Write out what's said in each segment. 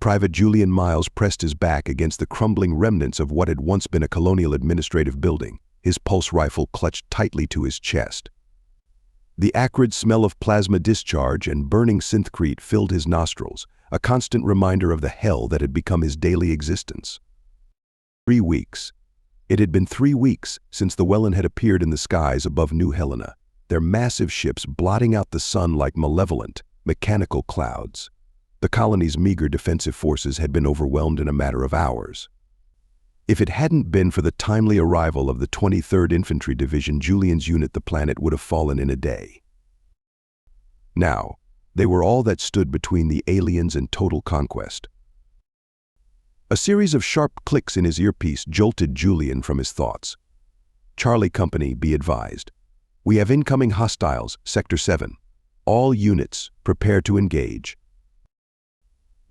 Private Julian Miles pressed his back against the crumbling remnants of what had once been a colonial administrative building, his pulse rifle clutched tightly to his chest. The acrid smell of plasma discharge and burning synthcrete filled his nostrils, a constant reminder of the hell that had become his daily existence. 3 weeks. It had been 3 weeks since the Welland had appeared in the skies above New Helena, their massive ships blotting out the sun like malevolent, mechanical clouds. The colony's meager defensive forces had been overwhelmed in a matter of hours. If it hadn't been for the timely arrival of the 23rd Infantry Division, Julian's unit, the planet would have fallen in a day. Now, they were all that stood between the aliens and total conquest. A series of sharp clicks in his earpiece jolted Julian from his thoughts. "Charlie Company, be advised. We have incoming hostiles, Sector 7. All units, prepare to engage."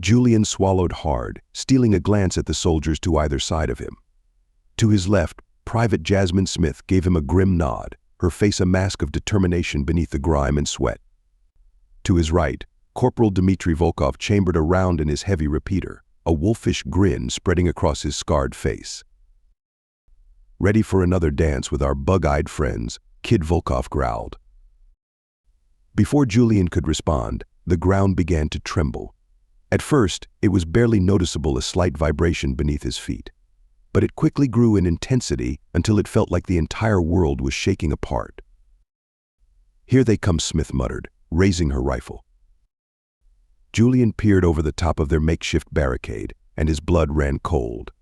Julian swallowed hard, stealing a glance at the soldiers to either side of him. To his left, Private Jasmine Smith gave him a grim nod, her face a mask of determination beneath the grime and sweat. To his right, Corporal Dmitry Volkov chambered a round in his heavy repeater, a wolfish grin spreading across his scarred face. "Ready for another dance with our bug-eyed friends," Kid Volkov growled. Before Julian could respond, the ground began to tremble. At first, it was barely noticeable, a slight vibration beneath his feet. But it quickly grew in intensity until it felt like the entire world was shaking apart. "Here they come," Smith muttered, raising her rifle. Julian peered over the top of their makeshift barricade, and his blood ran cold.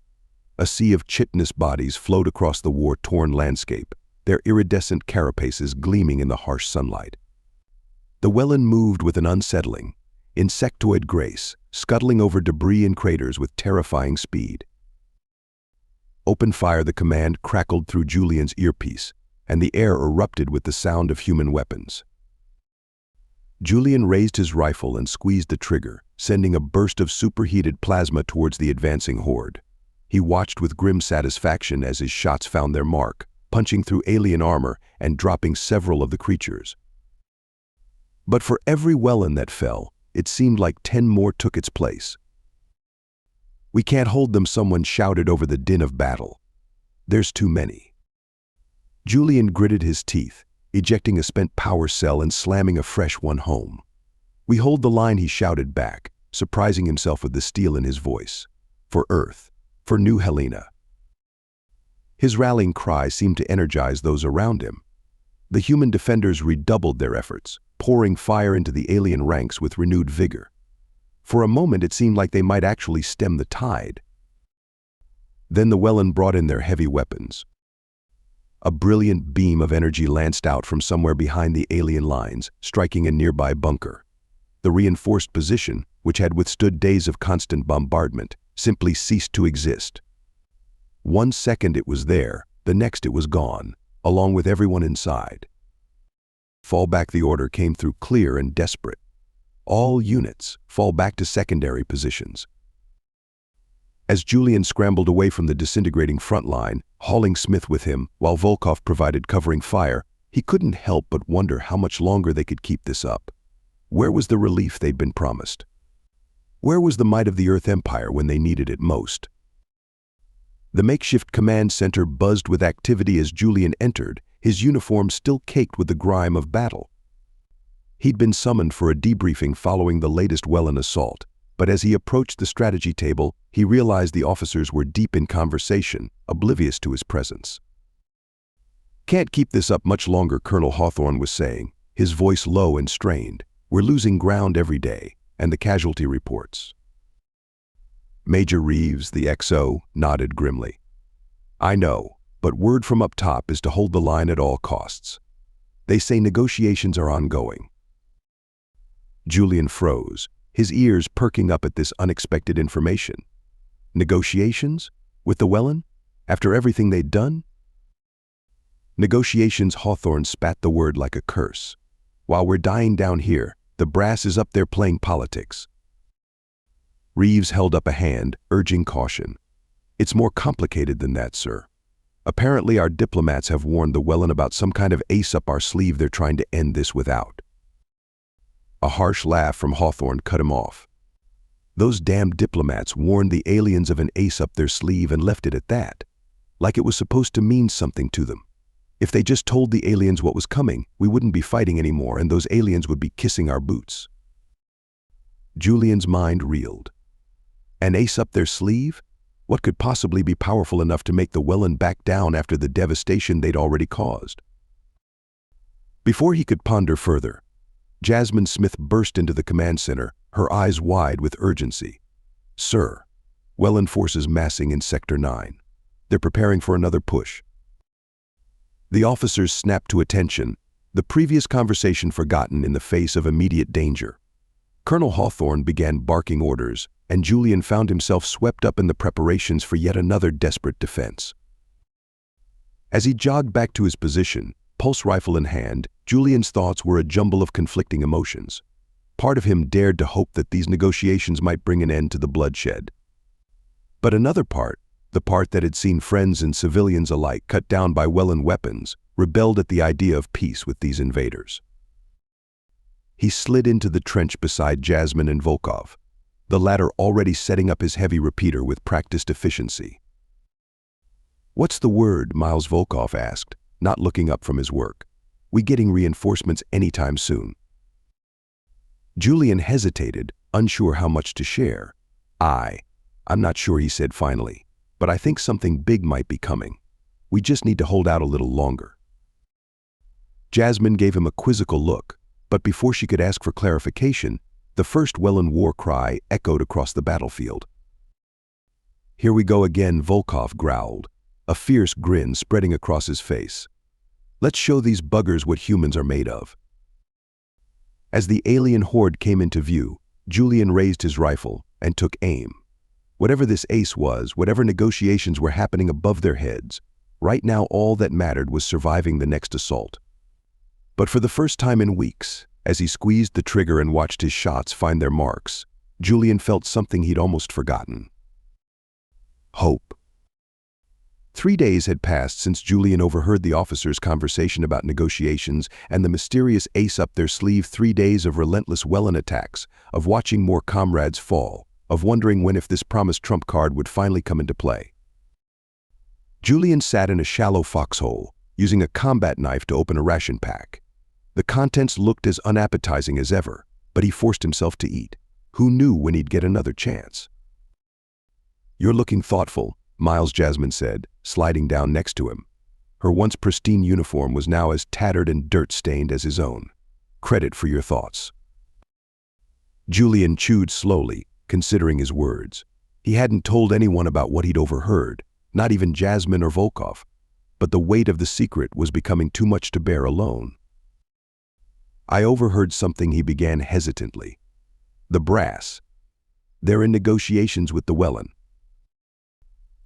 A sea of chitinous bodies flowed across the war-torn landscape, their iridescent carapaces gleaming in the harsh sunlight. The Welland moved with an unsettling, insectoid grace, scuttling over debris and craters with terrifying speed. "Open fire," the command crackled through Julian's earpiece, and the air erupted with the sound of human weapons. Julian raised his rifle and squeezed the trigger, sending a burst of superheated plasma towards the advancing horde. He watched with grim satisfaction as his shots found their mark, punching through alien armor and dropping several of the creatures. But for every Welland that fell, it seemed like 10 more took its place. "We can't hold them," someone shouted over the din of battle. "There's too many." Julian gritted his teeth, ejecting a spent power cell and slamming a fresh one home. "We hold the line," he shouted back, surprising himself with the steel in his voice. "For Earth, for New Helena." His rallying cry seemed to energize those around him. The human defenders redoubled their efforts, pouring fire into the alien ranks with renewed vigor. For a moment it seemed like they might actually stem the tide. Then the Welland brought in their heavy weapons. A brilliant beam of energy lanced out from somewhere behind the alien lines, striking a nearby bunker. The reinforced position, which had withstood days of constant bombardment, simply ceased to exist. 1 second it was there, the next it was gone, along with everyone inside. "Fall back," the order came through clear and desperate. "All units, fall back to secondary positions." As Julian scrambled away from the disintegrating front line, hauling Smith with him while Volkov provided covering fire, he couldn't help but wonder how much longer they could keep this up. Where was the relief they'd been promised? Where was the might of the Earth Empire when they needed it most? The makeshift command center buzzed with activity as Julian entered, his uniform still caked with the grime of battle. He'd been summoned for a debriefing following the latest Welland assault, but as he approached the strategy table, he realized the officers were deep in conversation, oblivious to his presence. "Can't keep this up much longer," Colonel Hawthorne was saying, his voice low and strained. "We're losing ground every day, and the casualty reports." Major Reeves, the XO, nodded grimly. "I know, but word from up top is to hold the line at all costs. They say negotiations are ongoing." Julian froze, his ears perking up at this unexpected information. Negotiations? With the Welland? After everything they'd done? Negotiations, Hawthorne spat the word like a curse. "While we're dying down here, the brass is up there playing politics." Reeves held up a hand, urging caution. "It's more complicated than that, sir. Apparently our diplomats have warned the Welland about some kind of ace up our sleeve they're trying to end this without." A harsh laugh from Hawthorne cut him off. Those damn diplomats warned the aliens of an ace up their sleeve and left it at that, like it was supposed to mean something to them. If they just told the aliens what was coming, we wouldn't be fighting anymore and those aliens would be kissing our boots. Julian's mind reeled. An ace up their sleeve? What could possibly be powerful enough to make the Welland back down after the devastation they'd already caused? Before he could ponder further, Jasmine Smith burst into the command center, her eyes wide with urgency. "Sir, Welland forces massing in Sector 9. They're preparing for another push." The officers snapped to attention, the previous conversation forgotten in the face of immediate danger. Colonel Hawthorne began barking orders, and Julian found himself swept up in the preparations for yet another desperate defense. As he jogged back to his position, pulse rifle in hand, Julian's thoughts were a jumble of conflicting emotions. Part of him dared to hope that these negotiations might bring an end to the bloodshed. But another part, the part that had seen friends and civilians alike cut down by Welland weapons, rebelled at the idea of peace with these invaders. He slid into the trench beside Jasmine and Volkov, the latter already setting up his heavy repeater with practiced efficiency. "What's the word?" Miles Volkov asked, not looking up from his work. "We getting reinforcements anytime soon?" Julian hesitated, unsure how much to share. I'm not sure," he said finally, "but I think something big might be coming. We just need to hold out a little longer." Jasmine gave him a quizzical look, but before she could ask for clarification, the first Welland war cry echoed across the battlefield. "Here we go again," Volkov growled, a fierce grin spreading across his face. "Let's show these buggers what humans are made of." As the alien horde came into view, Julian raised his rifle and took aim. Whatever this ace was, whatever negotiations were happening above their heads, right now all that mattered was surviving the next assault. But for the first time in weeks, as he squeezed the trigger and watched his shots find their marks, Julian felt something he'd almost forgotten. Hope. 3 days had passed since Julian overheard the officers' conversation about negotiations and the mysterious ace up their sleeve. 3 days of relentless Welland attacks, of watching more comrades fall, of wondering when if this promised trump card would finally come into play. Julian sat in a shallow foxhole, using a combat knife to open a ration pack. The contents looked as unappetizing as ever, but he forced himself to eat. Who knew when he'd get another chance? "You're looking thoughtful," Miles, Jasmine said, sliding down next to him. Her once pristine uniform was now as tattered and dirt-stained as his own. "Credit for your thoughts." Julian chewed slowly, considering his words. He hadn't told anyone about what he'd overheard, not even Jasmine or Volkov, but the weight of the secret was becoming too much to bear alone. "I overheard something," he began hesitantly. "The brass. They're in negotiations with the Welland."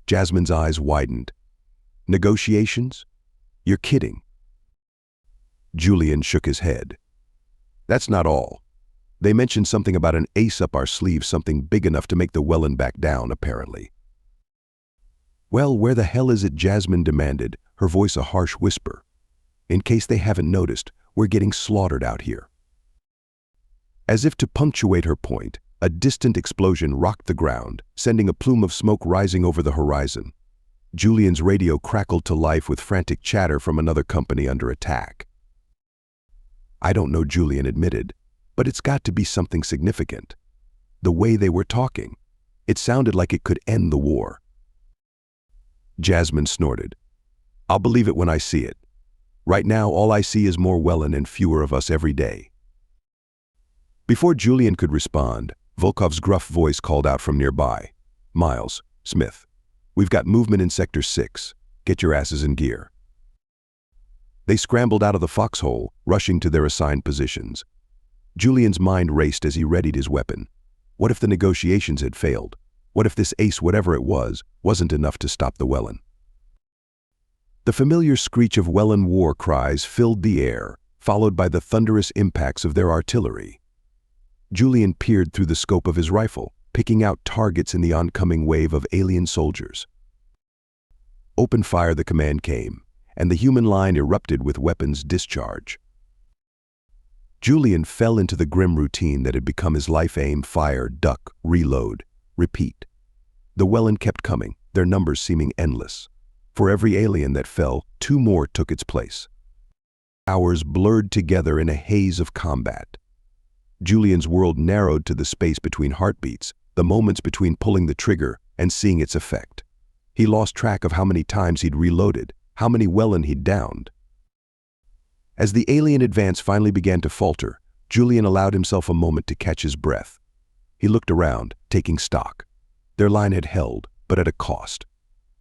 Jasmine's eyes widened. "Negotiations? You're kidding." Julian shook his head. "That's not all. They mentioned something about an ace up our sleeve, something big enough to make the Welland back down, apparently." "Well, where the hell is it?" Jasmine demanded, her voice a harsh whisper. "In case they haven't noticed, we're getting slaughtered out here." As if to punctuate her point, a distant explosion rocked the ground, sending a plume of smoke rising over the horizon. Julian's radio crackled to life with frantic chatter from another company under attack. "I don't know," Julian admitted, "but it's got to be something significant. The way they were talking, it sounded like it could end the war." Jasmine snorted. "I'll believe it when I see it. Right now, all I see is more Welland and fewer of us every day." Before Julian could respond, Volkov's gruff voice called out from nearby. "Miles, Smith, we've got movement in Sector 6. Get your asses in gear." They scrambled out of the foxhole, rushing to their assigned positions. Julian's mind raced as he readied his weapon. What if the negotiations had failed? What if this ace, whatever it was, wasn't enough to stop the Welland? The familiar screech of Welland war cries filled the air, followed by the thunderous impacts of their artillery. Julian peered through the scope of his rifle, picking out targets in the oncoming wave of alien soldiers. "Open fire," the command came, and the human line erupted with weapons discharge. Julian fell into the grim routine that had become his life: aim, fire, duck, reload, repeat. The Welland kept coming, their numbers seeming endless. For every alien that fell, 2 more took its place. Hours blurred together in a haze of combat. Julian's world narrowed to the space between heartbeats, the moments between pulling the trigger and seeing its effect. He lost track of how many times he'd reloaded, how many Welland he'd downed. As the alien advance finally began to falter, Julian allowed himself a moment to catch his breath. He looked around, taking stock. Their line had held, but at a cost.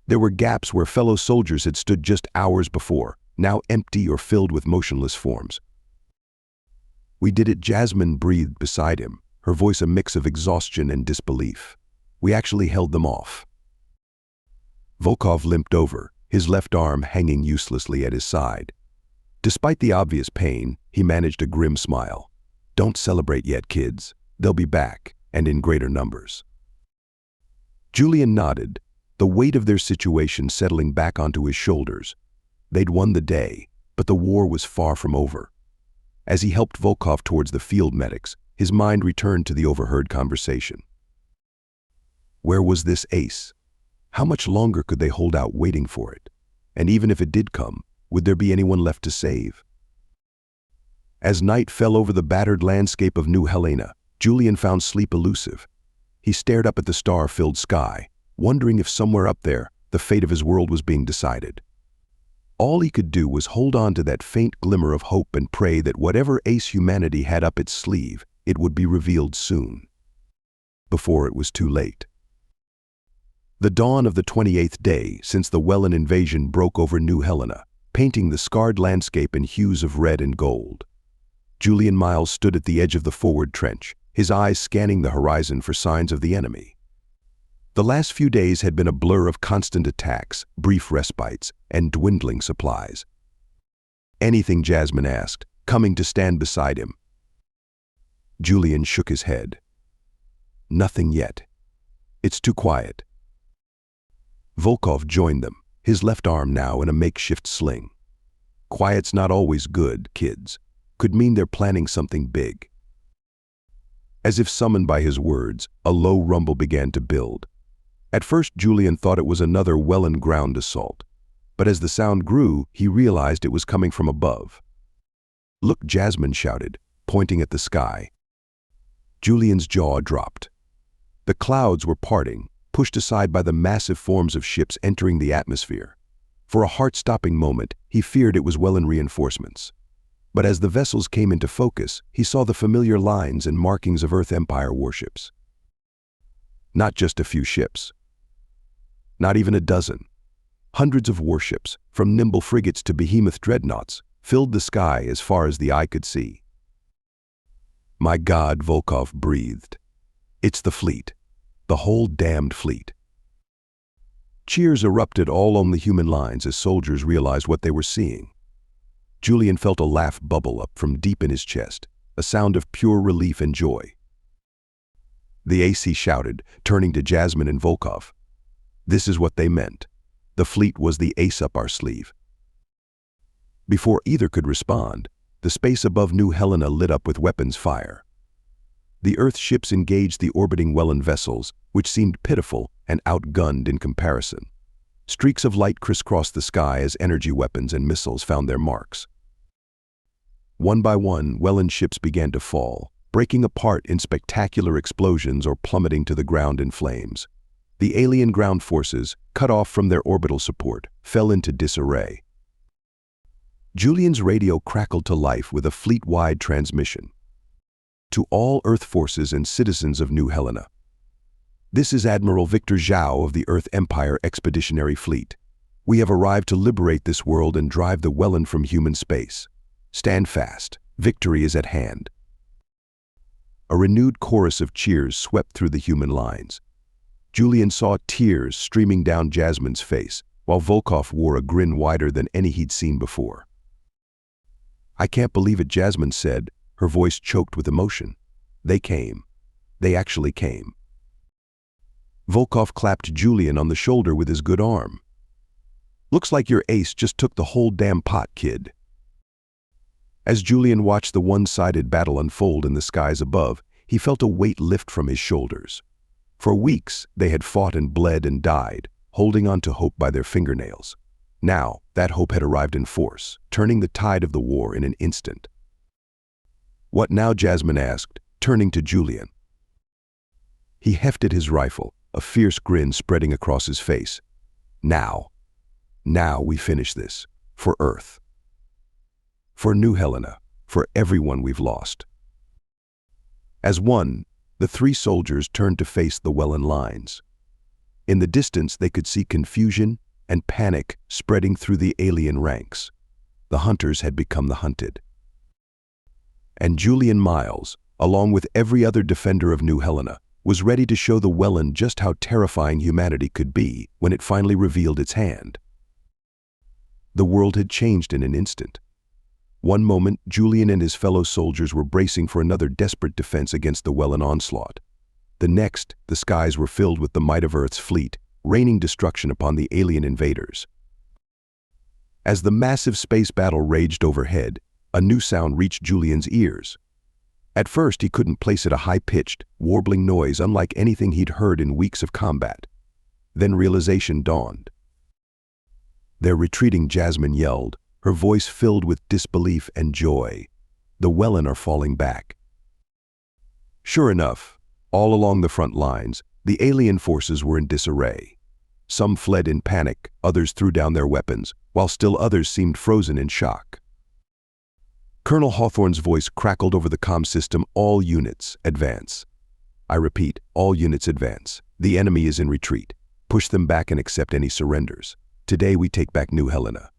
There were gaps where fellow soldiers had stood just hours before, now empty or filled with motionless forms. "We did it," Jasmine breathed beside him, her voice a mix of exhaustion and disbelief. "We actually held them off." Volkov limped over, his left arm hanging uselessly at his side. Despite the obvious pain, he managed a grim smile. "Don't celebrate yet, kids. They'll be back, and in greater numbers." Julian nodded, the weight of their situation settling back onto his shoulders. They'd won the day, but the war was far from over. As he helped Volkov towards the field medics, his mind returned to the overheard conversation. Where was this ace? How much longer could they hold out waiting for it? And even if it did come, would there be anyone left to save? As night fell over the battered landscape of New Helena, Julian found sleep elusive. He stared up at the star-filled sky, wondering if somewhere up there, the fate of his world was being decided. All he could do was hold on to that faint glimmer of hope and pray that whatever ace humanity had up its sleeve, it would be revealed soon, before it was too late. The dawn of the 28th day since the Welland invasion broke over New Helena, painting the scarred landscape in hues of red and gold. Julian Miles stood at the edge of the forward trench, his eyes scanning the horizon for signs of the enemy. The last few days had been a blur of constant attacks, brief respites, and dwindling supplies. "Anything?" Jasmine asked, coming to stand beside him. Julian shook his head. "Nothing yet. It's too quiet." Volkov joined them, his left arm now in a makeshift sling. "Quiet's not always good, kids. Could mean they're planning something big." As if summoned by his words, a low rumble began to build. At first, Julian thought it was another Welland ground assault, but as the sound grew, he realized it was coming from above. "Look!" Jasmine shouted, pointing at the sky. Julian's jaw dropped. The clouds were parting, pushed aside by the massive forms of ships entering the atmosphere. For a heart-stopping moment, he feared it was Welland reinforcements. But as the vessels came into focus, he saw the familiar lines and markings of Earth Empire warships. Not just a few ships. Not even a dozen. Hundreds of warships, from nimble frigates to behemoth dreadnoughts, filled the sky as far as the eye could see. "My God," Volkov breathed. "It's the fleet. The whole damned fleet." Cheers erupted all on the human lines as soldiers realized what they were seeing. Julian felt a laugh bubble up from deep in his chest, a sound of pure relief and joy. "The AC," shouted, turning to Jasmine and Volkov. This is what they meant. The fleet was the ace up our sleeve. Before either could respond, the space above New Helena lit up with weapons fire. The Earth ships engaged the orbiting Welland vessels, which seemed pitiful and outgunned in comparison. Streaks of light crisscrossed the sky as energy weapons and missiles found their marks. One by one, Welland ships began to fall, breaking apart in spectacular explosions or plummeting to the ground in flames. The alien ground forces, cut off from their orbital support, fell into disarray. Julian's radio crackled to life with a fleet-wide transmission. "To all Earth forces and citizens of New Helena. This is Admiral Victor Zhao of the Earth Empire Expeditionary Fleet. We have arrived to liberate this world and drive the Welland from human space. Stand fast. Victory is at hand." A renewed chorus of cheers swept through the human lines. Julian saw tears streaming down Jasmine's face, while Volkov wore a grin wider than any he'd seen before. "I can't believe it," Jasmine said, her voice choked with emotion. "They came. They actually came." Volkov clapped Julian on the shoulder with his good arm. "Looks like your ace just took the whole damn pot, kid." As Julian watched the one-sided battle unfold in the skies above, he felt a weight lift from his shoulders. For weeks, they had fought and bled and died, holding on to hope by their fingernails. Now, that hope had arrived in force, turning the tide of the war in an instant. "What now?" Jasmine asked, turning to Julian. He hefted his rifle, a fierce grin spreading across his face. Now we finish this. For Earth. For New Helena. For everyone we've lost." As one, the three soldiers turned to face the Wellan lines. In the distance, they could see confusion and panic spreading through the alien ranks. The hunters had become the hunted. And Julian Miles, along with every other defender of New Helena, was ready to show the Wellan just how terrifying humanity could be when it finally revealed its hand. The world had changed in an instant. One moment, Julian and his fellow soldiers were bracing for another desperate defense against the Wellan onslaught. The next, the skies were filled with the might of Earth's fleet, raining destruction upon the alien invaders. As the massive space battle raged overhead, a new sound reached Julian's ears. At first, he couldn't place it, a high-pitched, warbling noise unlike anything he'd heard in weeks of combat. Then realization dawned. "They're retreating," Jasmine yelled, her voice filled with disbelief and joy. "The Wellan are falling back." Sure enough, all along the front lines, the alien forces were in disarray. Some fled in panic, others threw down their weapons, while still others seemed frozen in shock. Colonel Hawthorne's voice crackled over the comm system. "All units, advance. I repeat, all units advance. The enemy is in retreat. Push them back and accept any surrenders. Today we take back New Helena."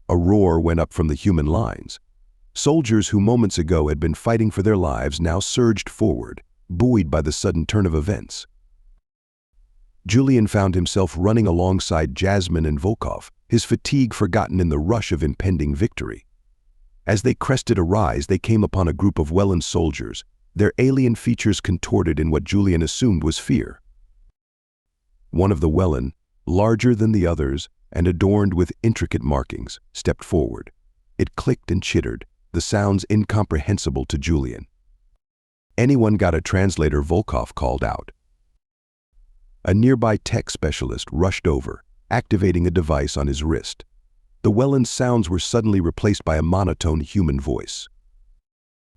A roar went up from the human lines. Soldiers who moments ago had been fighting for their lives now surged forward, buoyed by the sudden turn of events. Julian found himself running alongside Jasmine and Volkov, his fatigue forgotten in the rush of impending victory. As they crested a rise, they came upon a group of Wellan soldiers, their alien features contorted in what Julian assumed was fear. One of the Wellan, larger than the others and adorned with intricate markings, stepped forward. It clicked and chittered, the sounds incomprehensible to Julian. "Anyone got a translator?" Volkov called out. A nearby tech specialist rushed over, activating a device on his wrist. The Wellan's sounds were suddenly replaced by a monotone human voice.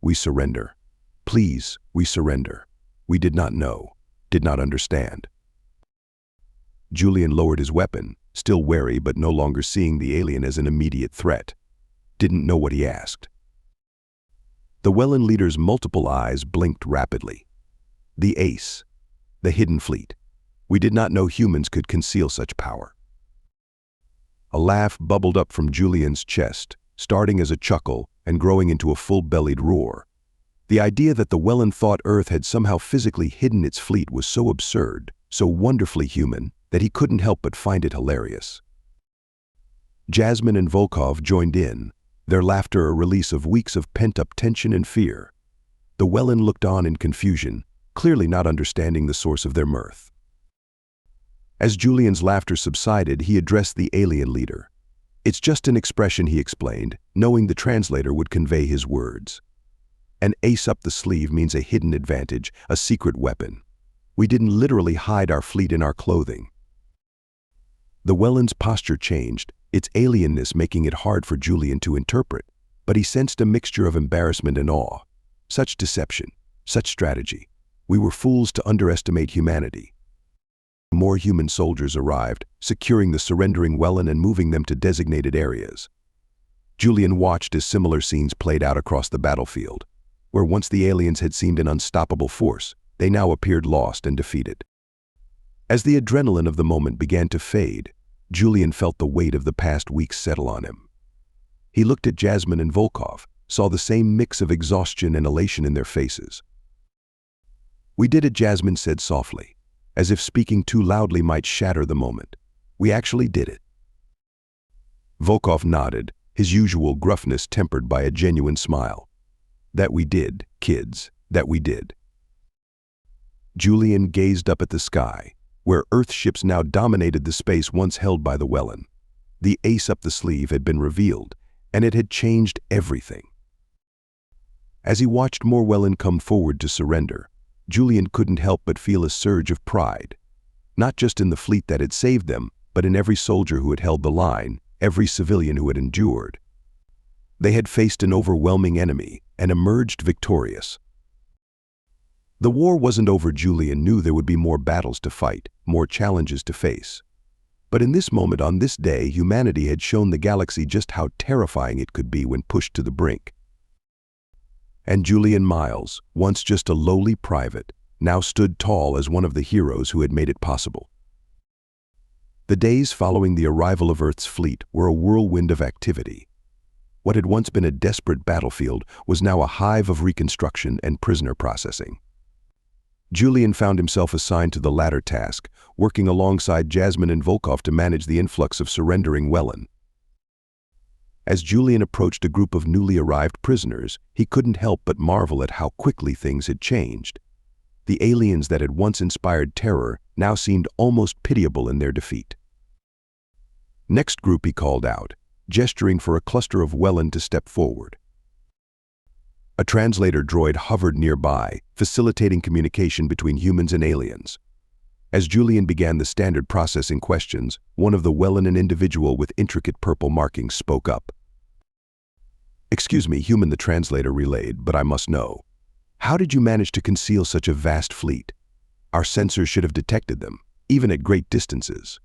"We surrender. Please, we surrender. We did not know, did not understand." Julian lowered his weapon, still wary but no longer seeing the alien as an immediate threat. Didn't know what he asked. The Wellan leader's multiple eyes blinked rapidly. "The ace. The hidden fleet. We did not know humans could conceal such power." A laugh bubbled up from Julian's chest, starting as a chuckle and growing into a full-bellied roar. The idea that the Wellan thought Earth had somehow physically hidden its fleet was so absurd, so wonderfully human, that he couldn't help but find it hilarious. Jasmine and Volkov joined in, their laughter a release of weeks of pent-up tension and fear. The Wellan looked on in confusion, clearly not understanding the source of their mirth. As Julian's laughter subsided, he addressed the alien leader. "It's just an expression," he explained, knowing the translator would convey his words. "An ace up the sleeve means a hidden advantage, a secret weapon. We didn't literally hide our fleet in our clothing." The Wellan's posture changed, its alienness making it hard for Julian to interpret, but he sensed a mixture of embarrassment and awe. Such deception, such strategy. We were fools to underestimate humanity. More human soldiers arrived, securing the surrendering Wellan and moving them to designated areas. Julian watched as similar scenes played out across the battlefield. Where once the aliens had seemed an unstoppable force, they now appeared lost and defeated. As the adrenaline of the moment began to fade, Julian felt the weight of the past weeks settle on him. He looked at Jasmine and Volkov, saw the same mix of exhaustion and elation in their faces. "We did it," Jasmine said softly, as if speaking too loudly might shatter the moment. "We actually did it." Volkov nodded, his usual gruffness tempered by a genuine smile. "That we did, kids, that we did." Julian gazed up at the sky, where Earth ships now dominated the space once held by the Wellan. The ace up the sleeve had been revealed, and it had changed everything. As he watched Morwellen come forward to surrender, Julian couldn't help but feel a surge of pride, not just in the fleet that had saved them, but in every soldier who had held the line, every civilian who had endured. They had faced an overwhelming enemy and emerged victorious. The war wasn't over. Julian knew there would be more battles to fight, more challenges to face. But in this moment, on this day, humanity had shown the galaxy just how terrifying it could be when pushed to the brink. And Julian Miles, once just a lowly private, now stood tall as one of the heroes who had made it possible. The days following the arrival of Earth's fleet were a whirlwind of activity. What had once been a desperate battlefield was now a hive of reconstruction and prisoner processing. Julian found himself assigned to the latter task, working alongside Jasmine and Volkov to manage the influx of surrendering Wellen. As Julian approached a group of newly arrived prisoners, he couldn't help but marvel at how quickly things had changed. The aliens that had once inspired terror now seemed almost pitiable in their defeat. "Next group," he called out, gesturing for a cluster of Wellen to step forward. A translator droid hovered nearby, facilitating communication between humans and aliens. As Julian began the standard processing questions, one of the Wellen, an individual with intricate purple markings, spoke up. "Excuse me, human," the translator relayed, "but I must know. How did you manage to conceal such a vast fleet? Our sensors should have detected them, even at great distances."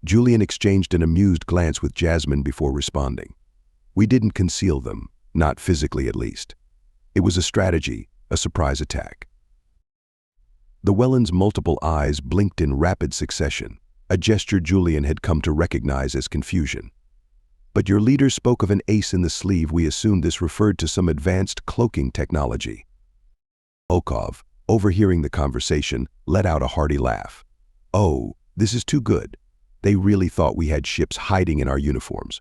Julian exchanged an amused glance with Jasmine before responding. "We didn't conceal them, not physically at least. It was a strategy, a surprise attack." The Wellen's multiple eyes blinked in rapid succession, a gesture Julian had come to recognize as confusion. "But your leader spoke of an ace in the sleeve. We assumed this referred to some advanced cloaking technology." Volkov, overhearing the conversation, let out a hearty laugh. "Oh, this is too good. They really thought we had ships hiding in our uniforms."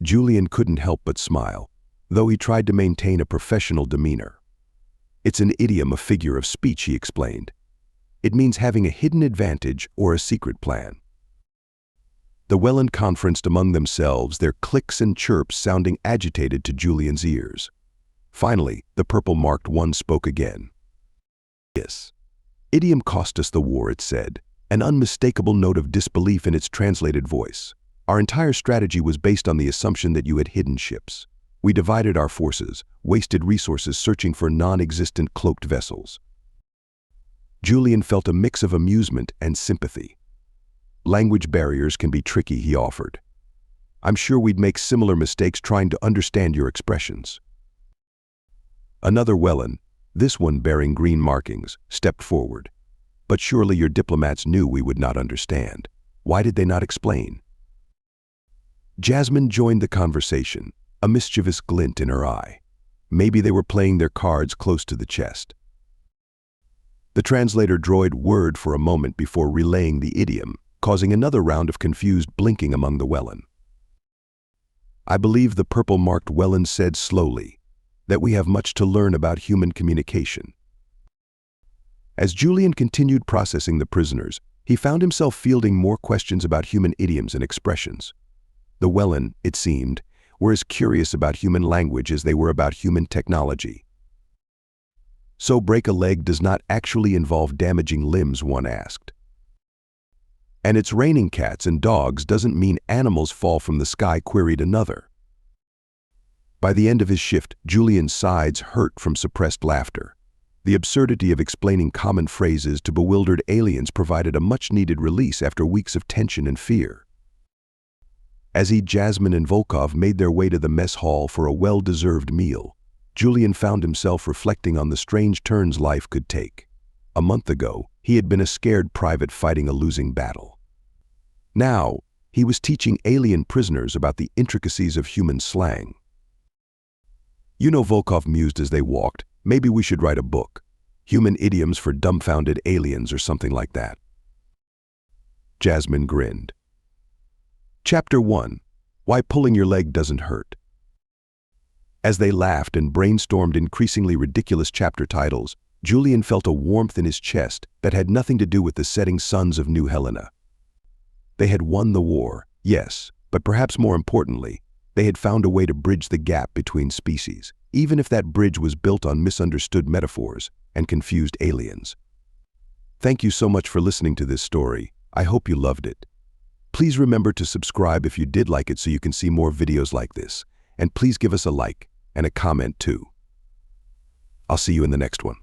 Julian couldn't help but smile, though he tried to maintain a professional demeanor. "It's an idiom, a figure of speech," he explained. "It means having a hidden advantage or a secret plan." The Wellen conferenced among themselves, their clicks and chirps sounding agitated to Julian's ears. Finally, the purple-marked one spoke again. "Yes. Idiom cost us the war," it said, an unmistakable note of disbelief in its translated voice. "Our entire strategy was based on the assumption that you had hidden ships. We divided our forces, wasted resources searching for non-existent cloaked vessels." Julian felt a mix of amusement and sympathy. "Language barriers can be tricky," he offered. "I'm sure we'd make similar mistakes trying to understand your expressions." Another Wellen, this one bearing green markings, stepped forward. "But surely your diplomats knew we would not understand. Why did they not explain?" Jasmine joined the conversation, a mischievous glint in her eye. Maybe they were playing their cards close to the chest. The translator droid whirred for a moment before relaying the idiom, causing another round of confused blinking among the Wellen. "I believe," the purple-marked Wellen said slowly, "that we have much to learn about human communication." As Julian continued processing the prisoners, he found himself fielding more questions about human idioms and expressions. The Wellen, it seemed, were as curious about human language as they were about human technology. "So break a leg does not actually involve damaging limbs?" one asked. "And it's raining cats and dogs doesn't mean animals fall from the sky?" queried another. By the end of his shift, Julian's sides hurt from suppressed laughter. The absurdity of explaining common phrases to bewildered aliens provided a much-needed release after weeks of tension and fear. As he, Jasmine, and Volkov made their way to the mess hall for a well-deserved meal, Julian found himself reflecting on the strange turns life could take. A month ago, he had been a scared private fighting a losing battle. Now, he was teaching alien prisoners about the intricacies of human slang. "You know," Volkov mused as they walked, "maybe we should write a book. Human idioms for dumbfounded aliens or something like that." Jasmine grinned. Chapter 1. Why Pulling Your Leg Doesn't Hurt. As they laughed and brainstormed increasingly ridiculous chapter titles, Julian felt a warmth in his chest that had nothing to do with the setting suns of New Helena. They had won the war, yes, But perhaps more importantly, they had found a way to bridge the gap between species, even if that bridge was built on misunderstood metaphors and confused aliens. Thank you so much for listening to this story. I hope you loved it. Please remember to subscribe if you did like it so you can see more videos like this. And please give us a like and a comment too. I'll see you in the next one.